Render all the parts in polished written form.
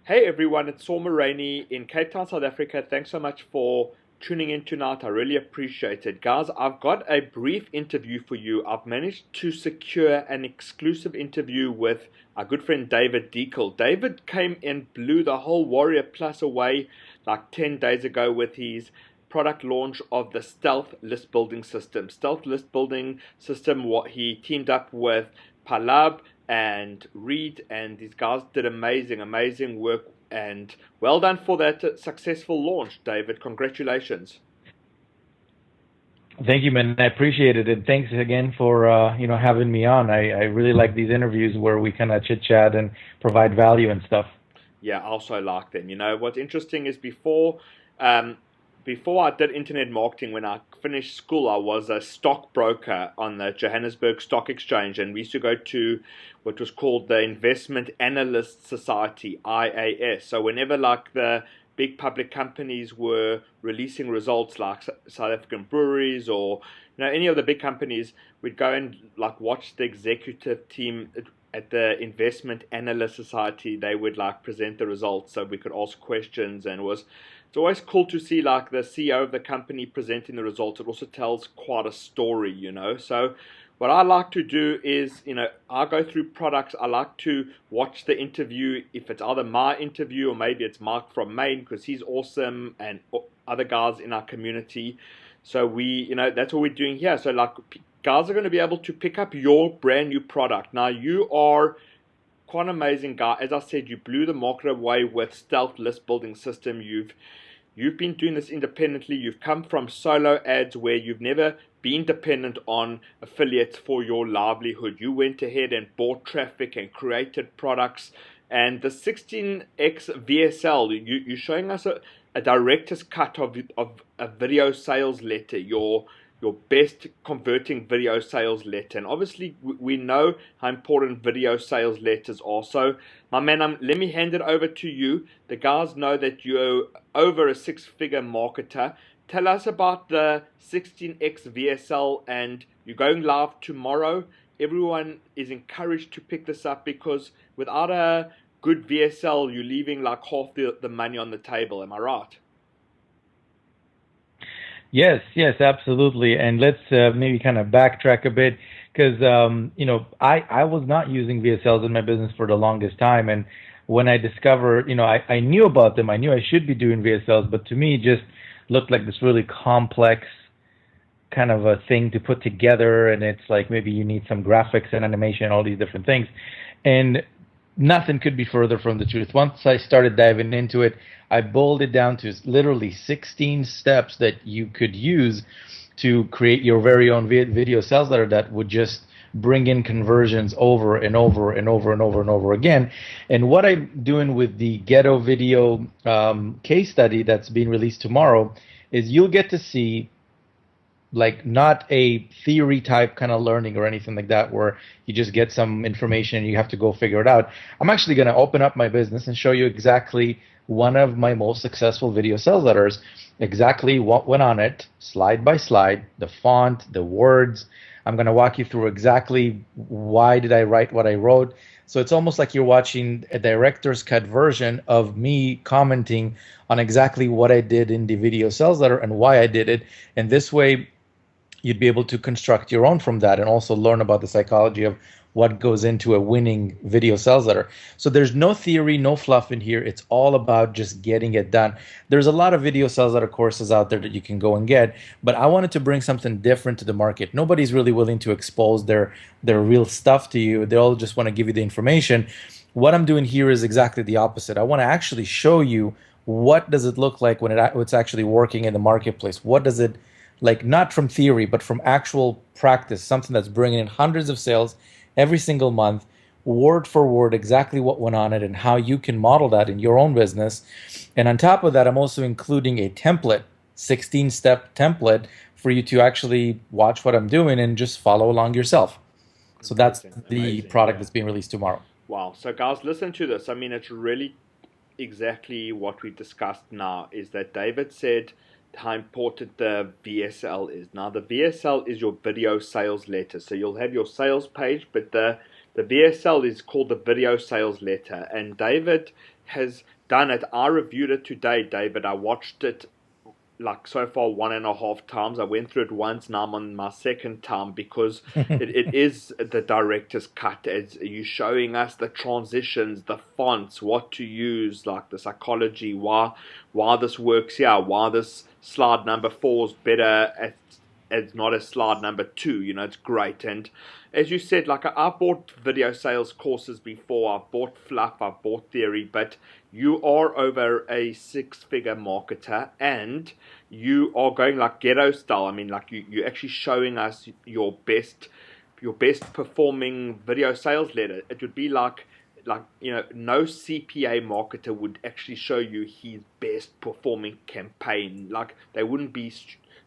Hey everyone, it's Saul Maraney in Cape Town, South Africa. Thanks so much for tuning in tonight. I really appreciate it. Guys, I've got a brief interview for you. I've managed to secure an exclusive interview with our good friend David Dekel. David came and blew the whole Warrior Plus away like 10 days ago with his product launch of the Stealth List Building System. Stealth List Building System, what he teamed up with Palab and Reed, and these guys did amazing work, and well done for that successful launch, David. Congratulations. Thank you, man. I appreciate it, and thanks again for having me on. I really like these interviews where we kind of chit chat and provide value and stuff. Yeah, I also like them. You know, what's interesting is before I did internet marketing, when I finished school, I was a stockbroker on the Johannesburg Stock Exchange, and we used to go to what was called the Investment Analyst Society, IAS. So whenever like the big public companies were releasing results like South African breweries or any of the big companies, we'd go and like watch the executive team at the Investment Analyst Society. They would like present the results so we could ask questions, and it's always cool to see like the CEO of the company presenting the results. It also tells quite a story. So what I like to do is, I go through products. I like to watch the interview. If it's either my interview or maybe it's Mark from Maine because he's awesome, and other guys in our community. So that's what we're doing here. So like guys are going to be able to pick up your brand new product. Now you are quite an amazing guy. As I said, you blew the market away with Stealth List Building System. You've been doing this independently. You've come from solo ads where you've never been dependent on affiliates for your livelihood. You went ahead and bought traffic and created products. And the 16X VSL, you're showing us a director's cut of a video sales letter, your best converting video sales letter. And obviously we know how important video sales letters are. So my man, let me hand it over to you. The guys know that you're over a six-figure marketer. Tell us about the 16X VSL, and you're going live tomorrow. Everyone is encouraged to pick this up because without a good VSL, you're leaving like half the money on the table. Am I right? Yes, absolutely. And let's maybe kind of backtrack a bit because I was not using VSLs in my business for the longest time, and when I discovered, I knew about them. I knew I should be doing VSLs, but to me, it just looked like this really complex kind of a thing to put together, and it's like maybe you need some graphics and animation and all these different things. And nothing could be further from the truth. Once I started diving into it, I boiled it down to literally 16 steps that you could use to create your very own video sales letter that would just bring in conversions over and over and over and over and over again. And what I'm doing with the ghetto video case study that's being released tomorrow is you'll get to see like not a theory type kind of learning or anything like that where you just get some information and you have to go figure it out. I'm actually going to open up my business and show you exactly one of my most successful video sales letters, exactly what went on it, slide by slide, the font, the words. I'm going to walk you through exactly why did I write what I wrote. So it's almost like you're watching a director's cut version of me commenting on exactly what I did in the video sales letter and why I did it. And this way, you'd be able to construct your own from that and also learn about the psychology of what goes into a winning video sales letter. So there's no theory, no fluff in here. It's all about just getting it done. There's a lot of video sales letter courses out there that you can go and get, but I wanted to bring something different to the market. Nobody's really willing to expose their real stuff to you. They all just want to give you the information. What I'm doing here is exactly the opposite. I want to actually show you what does it look like when it's actually working in the marketplace. What does it like, not from theory, but from actual practice, something that's bringing in hundreds of sales every single month, word for word, exactly what went on it and how you can model that in your own business. And on top of that, I'm also including a template, 16-step template for you to actually watch what I'm doing and just follow along yourself. So that's the Amazing. product Yeah. that's being released tomorrow. Wow. So guys, listen to this. I mean, it's really exactly what we discussed now, is that David said how important the VSL is. Now, the VSL is your video sales letter. So you'll have your sales page, but the VSL is called the video sales letter. And David has done it. I reviewed it today, David. I watched it like so far 1.5 times. I went through it once, now I'm on my second time because it is the director's cut. As you showing us the transitions, the fonts, what to use, like the psychology, why this works here, why this slide number 4 is better as not as slide number 2. You know, it's great. And as you said, like I've bought video sales courses before, I've bought fluff, I've bought theory, but you are over a 6-figure marketer and you are going like ghetto style. I mean, like you're actually showing us your best performing video sales letter. It would be like you know, no CPA marketer would actually show you his best performing campaign. Like they wouldn't be,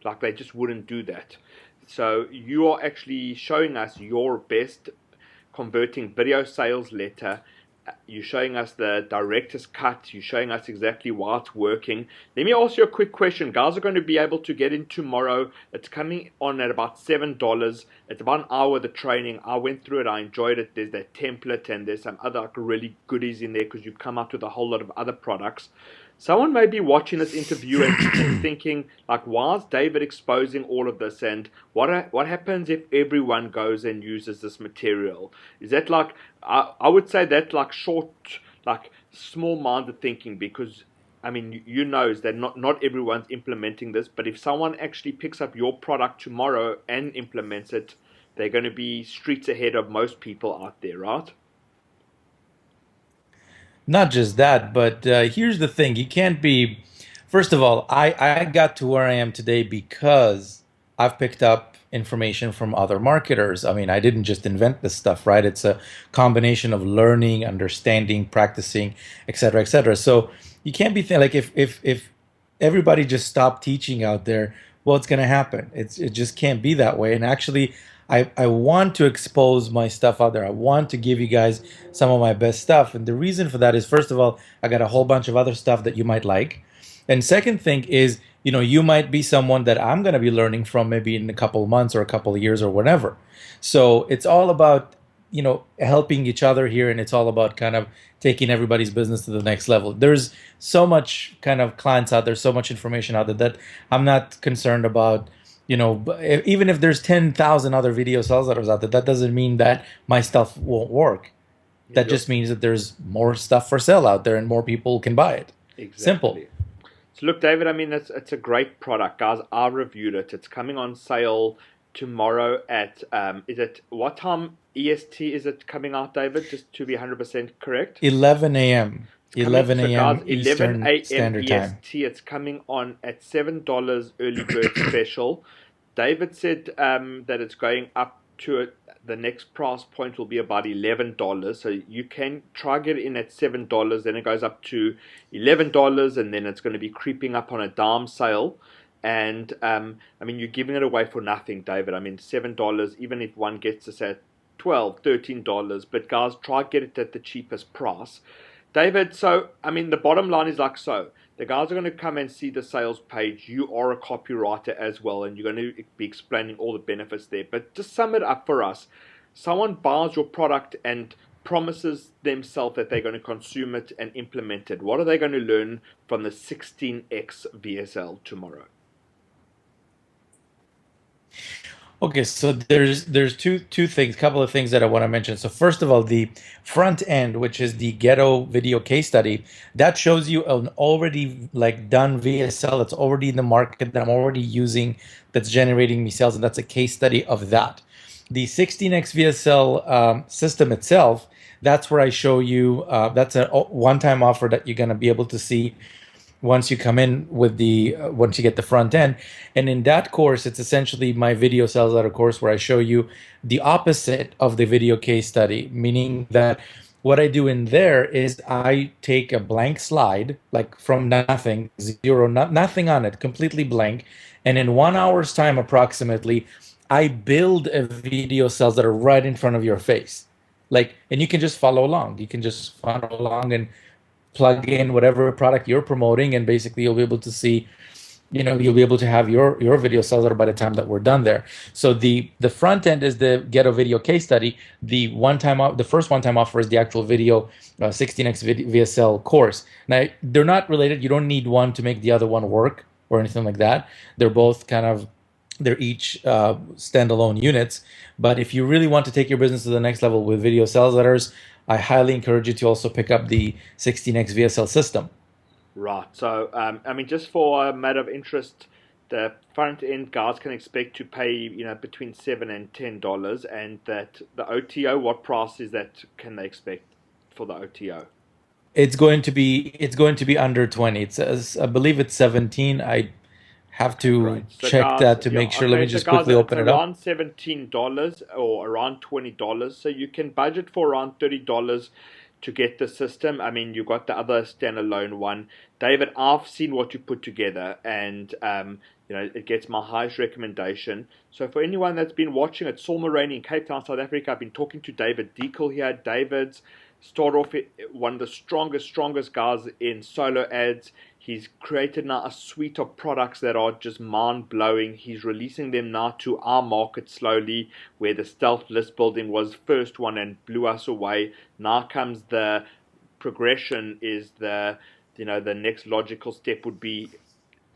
like they just wouldn't do that. So you are actually showing us your best converting video sales letter. You're showing us the director's cut. You're showing us exactly why it's working. Let me ask you a quick question. Guys are going to be able to get in tomorrow. It's coming on at about $7. It's about an hour of the training. I went through it. I enjoyed it. There's that template and there's some other like, really goodies in there because you come up with a whole lot of other products. Someone may be watching this interview and thinking, like, why is David exposing all of this? And what happens if everyone goes and uses this material? Is that like, I would say that's like short, like small-minded thinking because, I mean, you know that not everyone's implementing this, but if someone actually picks up your product tomorrow and implements it, they're going to be streets ahead of most people out there, right? Not just that, but here's the thing. You can't be, first of all, I got to where I am today because I've picked up information from other marketers. I mean, I didn't just invent this stuff, right? It's a combination of learning, understanding, practicing, et cetera, et cetera. So you can't be like if everybody just stopped teaching out there, well, it's going to happen. It just can't be that way. And actually, I want to expose my stuff out there. I want to give you guys some of my best stuff. And the reason for that is, first of all, I got a whole bunch of other stuff that you might like. And second thing is, you know, you might be someone that I'm going to be learning from maybe in a couple of months or a couple of years or whatever. So it's all about, you know, helping each other here. And it's all about kind of taking everybody's business to the next level. There's so much kind of clients out there, so much information out there that I'm not concerned about. You know, even if there's 10,000 other video sales letters out there, that doesn't mean that my stuff won't work. That just means that there's more stuff for sale out there and more people can buy it. Exactly. Simple. So look, David, I mean, it's a great product. Guys, I reviewed it. It's coming on sale tomorrow at, is it, what time EST is it coming out, David? Just to be 100% correct. 11 a.m. 11 a.m. So guys, Eastern 11 a.m. Standard Time. EST. It's coming on at $7 early bird special. David said that it's going up to the next price point will be about $11. So you can try get it in at $7, then it goes up to $11, and then it's going to be creeping up on a dime sale. And I mean, you're giving it away for nothing, David. I mean, $7, even if one gets this at $12, $13. But guys, try get it at the cheapest price. David, so, I mean, the bottom line is like so. The guys are going to come and see the sales page. You are a copywriter as well, and you're going to be explaining all the benefits there. But just sum it up for us. Someone buys your product and promises themselves that they're going to consume it and implement it. What are they going to learn from the 16X VSL tomorrow? Okay, so there's two things, couple of things that I want to mention. So first of all, the front end, which is the ghetto video case study, that shows you an already like done VSL that's already in the market that I'm already using, that's generating me sales, and that's a case study of that. The 16X VSL system itself, that's where I show you. That's a one-time offer that you're gonna be able to see once you come in with the once you get the front end. And in that course, it's essentially my video sales letter course where I show you the opposite of the video case study, meaning that what I do in there is I take a blank slide, like from nothing, zero, nothing on it, completely blank, and in 1 hour's time approximately, I build a video sales that are right in front of your face. Like, and you can just follow along. You can just follow along and plug in whatever product you're promoting, and basically you'll be able to see you'll be able to have your video sales letter by the time that we're done there. So the front end is the Ghetto Video case study. The first one-time offer is the actual video 16x VSL course. Now they're not related. You don't need one to make the other one work or anything like that. They're both they're each standalone units. But if you really want to take your business to the next level with video sales letters, I highly encourage you to also pick up the 16x VSL system. Right. So, I mean, just for a matter of interest, the front end guys can expect to pay, between $7 and $10, and that the OTO, what price is that? Can they expect for the OTO? It's going to be under 20. I believe it's 17. I have Okay, great. to So, check guys, that to yeah, make sure. Let okay. me So, just guys, quickly it's open it up. around $17 or around $20. So you can budget for around $30 to get the system. I mean, you got the other standalone one. David, I've seen what you put together, and it gets my highest recommendation. So for anyone that's been watching at Saul Maraney in Cape Town, South Africa, I've been talking to David Dekel here. David's start off one of the strongest guys in solo ads. He's created now a suite of products that are just mind-blowing. He's releasing them now to our market slowly, where the stealth list building was first one and blew us away. Now comes the progression is the next logical step would be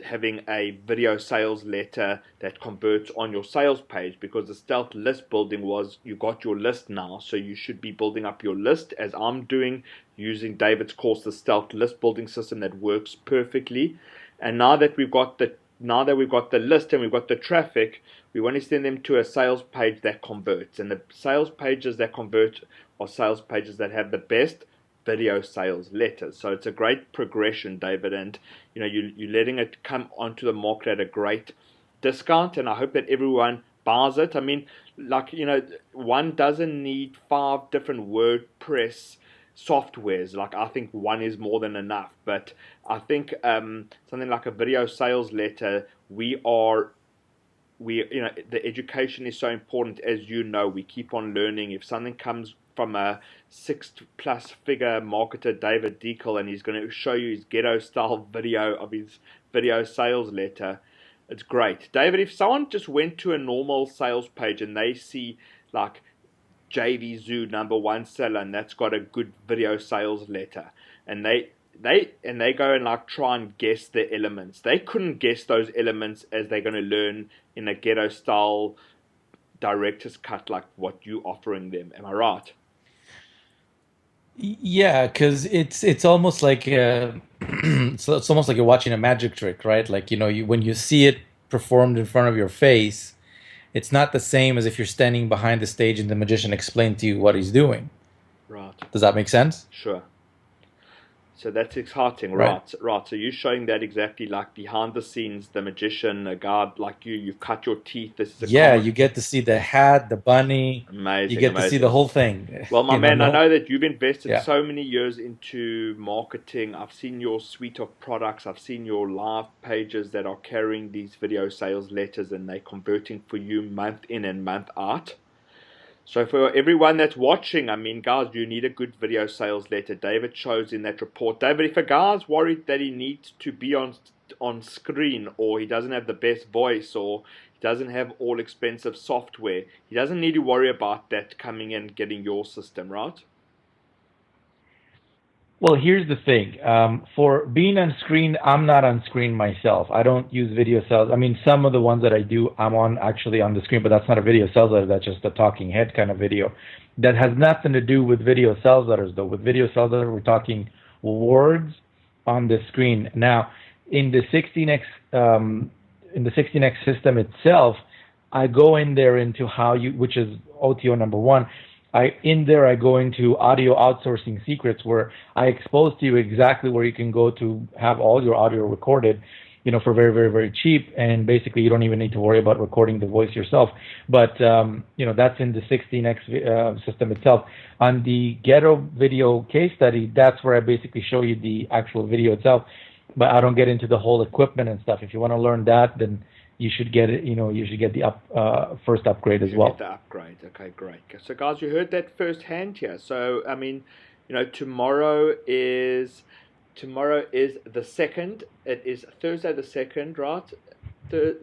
having a video sales letter that converts on your sales page, because the stealth list building was you got your list now, so you should be building up your list as I'm doing using David's course, the stealth list building system that works perfectly. And now that we've got the list and we've got the traffic, we want to send them to a sales page that converts, and the sales pages that convert are sales pages that have the best video sales letters. So it's a great progression, David, and you're letting it come onto the market at a great discount, and I hope that everyone buys it. I mean, one doesn't need 5 different WordPress softwares. Like, I think one is more than enough, but I think something like a video sales letter, the education is so important. As we keep on learning. If something comes from a 6+ figure marketer, David Dekel, and he's going to show you his ghetto style video of his video sales letter, it's great. David, if someone just went to a normal sales page and they see like JV Zoo #1 seller, and that's got a good video sales letter, and they go and like try and guess the elements, they couldn't guess those elements as they're going to learn in a ghetto style director's cut like what you offering them. Am I right? Yeah, because it's almost like it's almost like you're watching a magic trick, right? Like, when you see it performed in front of your face, it's not the same as if you're standing behind the stage and the magician explained to you what he's doing. Right. Does that make sense? Sure. So that's exciting, Right. right? Right. So you're showing that exactly like behind the scenes, the magician, a guy like you've cut your teeth. This is a Yeah, common. you get to see the hat, the bunny. You Amazing, get to see the amazing. whole thing. Well, my man, I No. know that you've invested Yeah. so many years into marketing. I've seen your suite of products. I've seen your live pages that are carrying these video sales letters, and they're converting for you month in and month out. So for everyone that's watching, I mean, guys, you need a good video sales letter. David shows in that report. David, if a guy's worried that he needs to be on screen, or he doesn't have the best voice, or he doesn't have all expensive software, he doesn't need to worry about that coming in getting your system, right? Well, here's the thing. For being on screen, I'm not on screen myself. I don't use video sales. I mean, some of the ones that I do, I'm on actually on the screen, but that's not a video sales letter. That's just a talking head kind of video. That has nothing to do with video sales letters, though. With video sales letters, we're talking words on the screen. Now, in the 16x in the 16x system itself, I go in there into how you, which is OTO #1. I go into audio outsourcing secrets, where I expose to you exactly where you can go to have all your audio recorded, for very, very, very cheap. And basically, you don't even need to worry about recording the voice yourself. But that's in the 16x system itself. On the Ghetto video case study, that's where I basically show you the actual video itself. But I don't get into the whole equipment and stuff. If you want to learn that, then you should get it. You should get the first upgrade You as should get well. the upgrade. Okay, great. So, guys, you heard that firsthand here. So, I mean, tomorrow is Tomorrow is the 2nd. It is Thursday the 2nd, right? Th-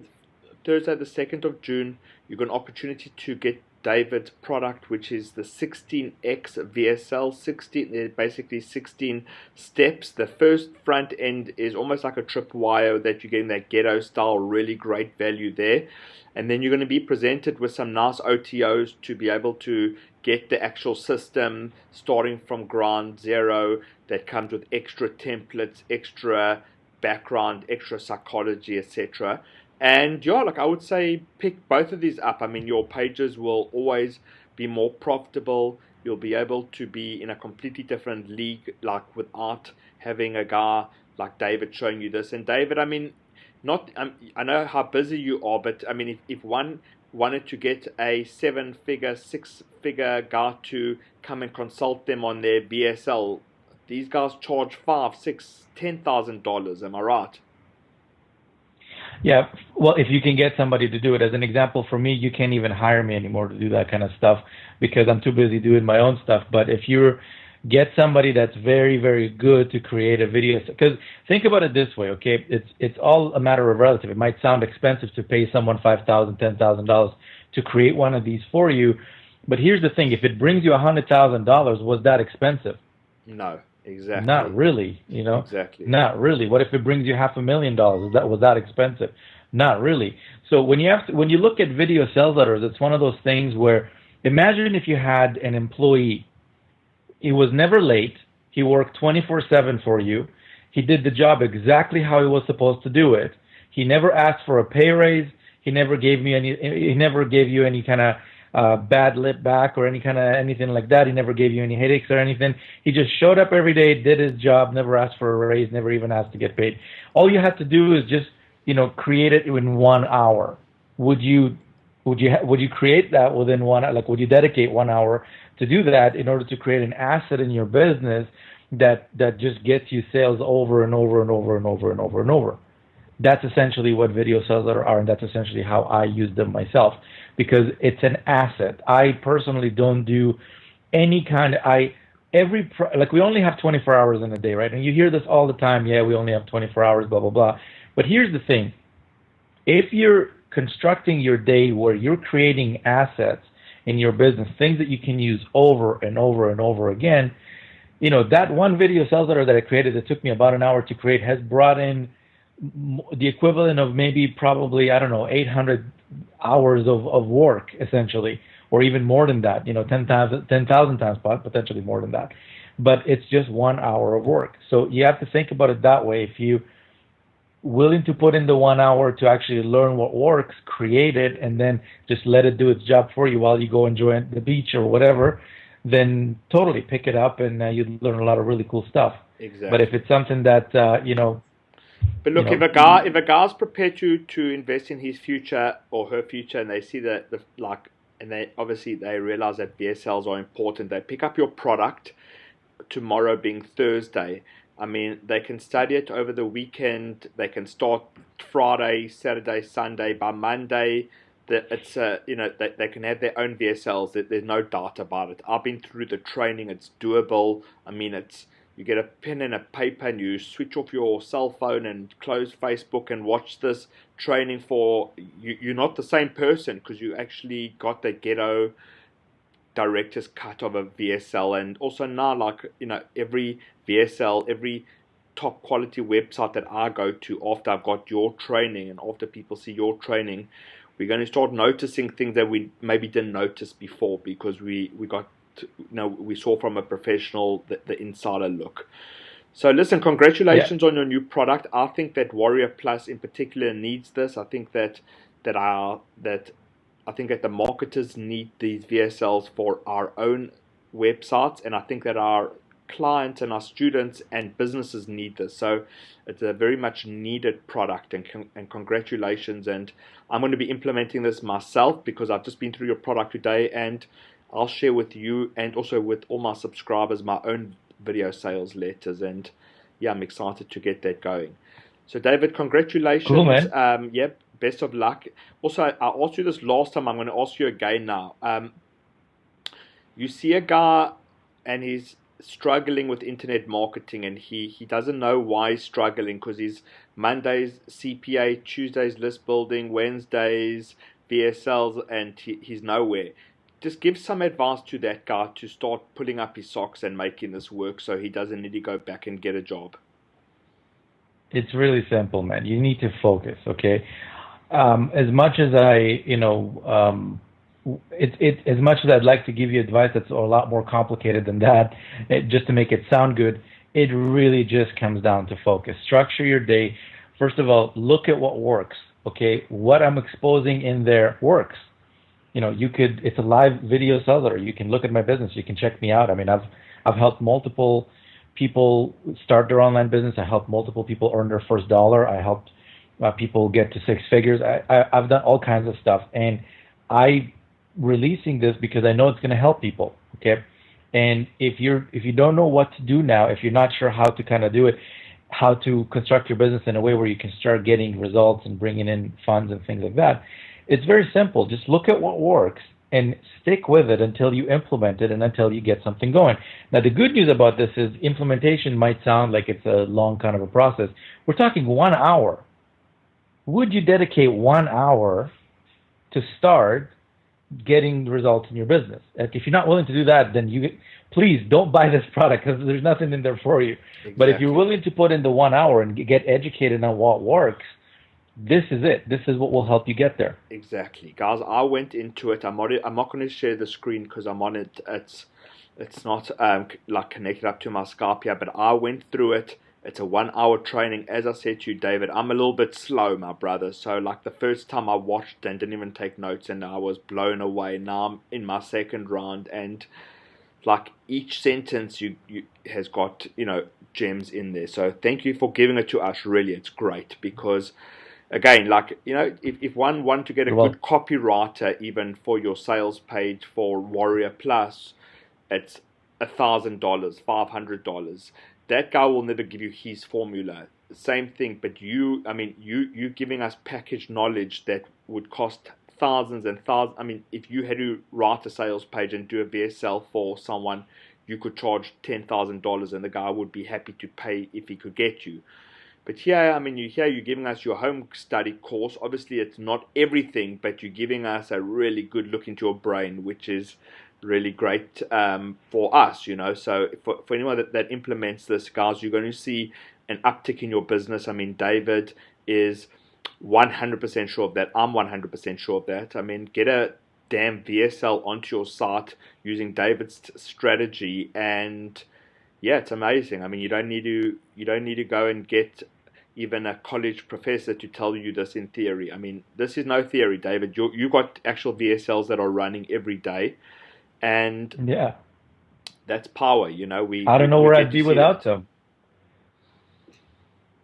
Thursday the 2nd of June. You've got an opportunity to get David's product, which is the 16X VSL. 16, basically 16 steps. The first front end is almost like a tripwire that you're getting that ghetto style, really great value there. And then you're going to be presented with some nice OTOs to be able to get the actual system starting from ground zero that comes with extra templates, extra background, extra psychology, etc. And yeah, like I would say, pick both of these up. I mean, your pages will always be more profitable. You'll be able to be in a completely different league, like without having a guy like David showing you this. And David, I mean, not I know how busy you are, but I mean, if one wanted to get a 7-figure, 6-figure guy to come and consult them on their BSL, these guys charge $5, $6, $10,000. Am I right? Yeah, well, if you can get somebody to do it, as an example, for me, you can't even hire me anymore to do that kind of stuff because I'm too busy doing my own stuff. But if you get somebody that's very, very good to create a video, because think about it this way, okay? It's all a matter of relative. It might sound expensive to pay someone $5,000, $10,000 to create one of these for you, but here's the thing: if it brings you $100,000, was that expensive? No, exactly. Not really, Exactly. Not really. What if it brings you $500,000? Was that expensive? Not really. So when you look at video sales letters, it's one of those things where imagine if you had an employee. He was never late. He worked 24/7 for you. He did the job exactly how he was supposed to do it. He never asked for a pay raise. He never gave me any. He never gave you any kind of bad lip back or anything like that. He never gave you any headaches or anything. He just showed up every day, did his job, never asked for a raise, never even asked to get paid. All you had to do is just create it in 1 hour. Would you create that within would you dedicate 1 hour to do that in order to create an asset in your business that just gets you sales over and over and over and over and over and over? That's essentially what video sales are, and that's essentially how I use them myself, because it's an asset. I personally don't do any kind of we only have 24 hours in a day, right? And you hear this all the time. Yeah, we only have 24 hours, blah blah blah. But here's the thing: if you're constructing your day where you're creating assets in your business, things that you can use over and over and over again, that one video sales letter that I created that took me about an hour to create has brought in the equivalent of probably, I don't know, 800 hours of work, essentially, or even more than that, 10,000 times, potentially more than that. But it's just 1 hour of work. So you have to think about it that way. If you willing to put in the 1 hour to actually learn what works, create it, and then just let it do its job for you while you go enjoy the beach or whatever, then totally pick it up and you learn a lot of really cool stuff. Exactly. But if it's something that, But look, if a guy's prepared to invest in his future or her future, and they see and they realize that VSLs are important, they pick up your product tomorrow being Thursday. I mean, they can study it over the weekend. They can start Friday, Saturday, Sunday. By Monday, they can have their own VSLs. There's no doubt about it. I've been through the training. It's doable. I mean, you get a pen and a paper and you switch off your cell phone and close Facebook and watch this training for you. You're not the same person because you actually got the ghetto director's cut of a VSL. And also now, every VSL, every top quality website that I go to after I've got your training and after people see your training, we're going to start noticing things that we maybe didn't notice before because we saw from a professional the insider look. So listen, congratulations on your new product. I think that Warrior Plus in particular needs this. I think that the marketers need these VSLs for our own websites, and I think that our clients and our students and businesses need this. So it's a very much needed product, and congratulations. And I'm going to be implementing this myself because I've just been through your product today, and I'll share with you and also with all my subscribers my own video sales letters. And yeah, I'm excited to get that going. So David, congratulations. Cool, man. Yep. Best of luck. Also, I asked you this last time. I'm going to ask you again now. You see a guy and he's struggling with internet marketing, and he doesn't know why he's struggling, because he's Mondays CPA, Tuesdays list building, Wednesdays VSLs, and he's nowhere. Just give some advice to that guy to start pulling up his socks and making this work, so he doesn't need to go back and get a job. It's really simple, man. You need to focus, okay? As much as as much as I'd like to give you advice that's a lot more complicated than that, just to make it sound good, it really just comes down to focus. Structure your day. First of all, look at what works, okay? What I'm exposing in there works. It's a live video seller. You can look at my business. You can check me out. I mean, I've helped multiple people start their online business. I helped multiple people earn their first dollar. I helped people get to six figures. I've done all kinds of stuff, and I releasing this because I know it's going to help people. Okay, and if you don't know what to do now, if you're not sure how to kind of do it, how to construct your business in a way where you can start getting results and bringing in funds and things like that, it's very simple. Just look at what works and stick with it until you implement it and until you get something going. Now, the good news about this is implementation might sound like it's a long kind of a process. We're talking 1 hour. Would you dedicate 1 hour to start getting the results in your business? If you're not willing to do that, then please don't buy this product, because there's nothing in there for you. Exactly. But if you're willing to put in the 1 hour and get educated on what works, this is it. This is what will help you get there. Exactly, guys. I went into it. I'm not going to share the screen because I'm on it. It's not like connected up to my Skype here, but I went through it. It's a 1 hour training. As I said to you, David, I'm a little bit slow, my brother. So like the first time I watched and didn't even take notes, and I was blown away. Now I'm in my second round, and like each sentence you has got gems in there. So thank you for giving it to us. Really, it's great, because again, like, if one want to get a good copywriter, even for your sales page for Warrior Plus, it's $1,000, $500. That guy will never give you his formula. Same thing, but you giving us packaged knowledge that would cost thousands and thousands. I mean, if you had to write a sales page and do a VSL for someone, you could charge $10,000, and the guy would be happy to pay if he could get you. But here, you're giving us your home study course. Obviously, it's not everything, but you're giving us a really good look into your brain, which is really great for us, So for anyone that implements this, guys, you're going to see an uptick in your business. I mean, David is 100% sure of that. I'm 100% sure of that. I mean, get a damn VSL onto your site using David's strategy, and yeah, it's amazing. I mean, you don't need to go and get even a college professor to tell you this in theory. I mean, this is no theory, David. You got actual VSLs that are running every day, and yeah, that's power. I don't know where I'd be without them.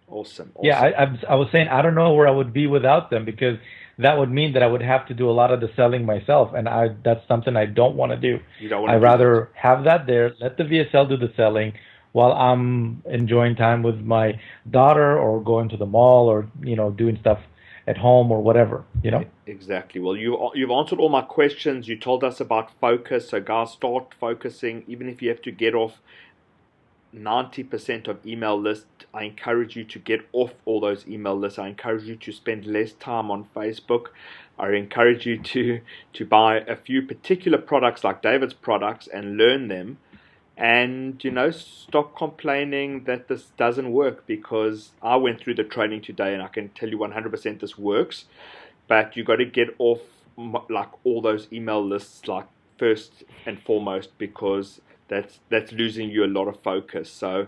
Awesome. Yeah, I was saying I don't know where I would be without them, because that would mean that I would have to do a lot of the selling myself, and that's something I don't want to do. You don't want I'd rather have that there, let the VSL do the selling while I'm enjoying time with my daughter, or going to the mall, or doing stuff at home, or whatever. Exactly. Well, you've answered all my questions. You told us about focus, so guys, start focusing. Even if you have to get off 90% of email lists, I encourage you to get off all those email lists. I encourage you to spend less time on Facebook. I encourage you to buy a few particular products like David's products and learn them, and stop complaining that this doesn't work, because I went through the training today and I can tell you 100% this works. But you got to get off like all those email lists, like first and foremost, because that's losing you a lot of focus. So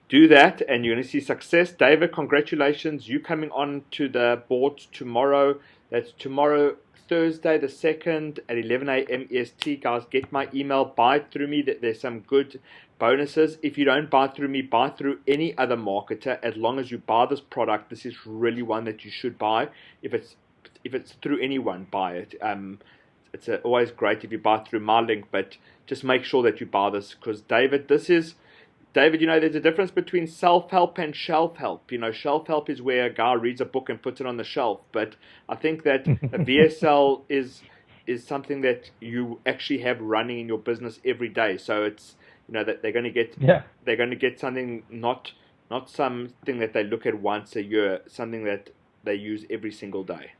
do that, and you're going to see success. David, congratulations. You coming on to the board tomorrow. That's tomorrow, Thursday the 2nd at 11 a.m. EST. Guys, get my email. Buy it through me. There's some good bonuses. If you don't buy through me, buy through any other marketer. As long as you buy this product, this is really one that you should buy. If it's through anyone, buy it. It's always great if you buy through my link, but just make sure that you buy this, because David, there's a difference between self-help and shelf-help. Shelf-help is where a guy reads a book and puts it on the shelf, but I think that a VSL is something that you actually have running in your business every day. So it's, that they're going to get Yeah. they're going to get something, not something that they look at once a year, something that they use every single day.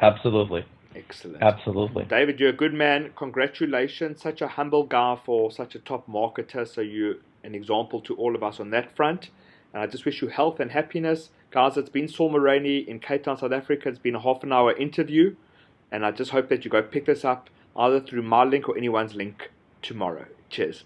Absolutely. Excellent. Absolutely. David, you're a good man. Congratulations. Such a humble guy for such a top marketer. So you're an example to all of us on that front. And I just wish you health and happiness. Guys, it's been Saul Maraney in Cape Town, South Africa. It's been a half-an-hour interview. And I just hope that you go pick this up either through my link or anyone's link tomorrow. Cheers.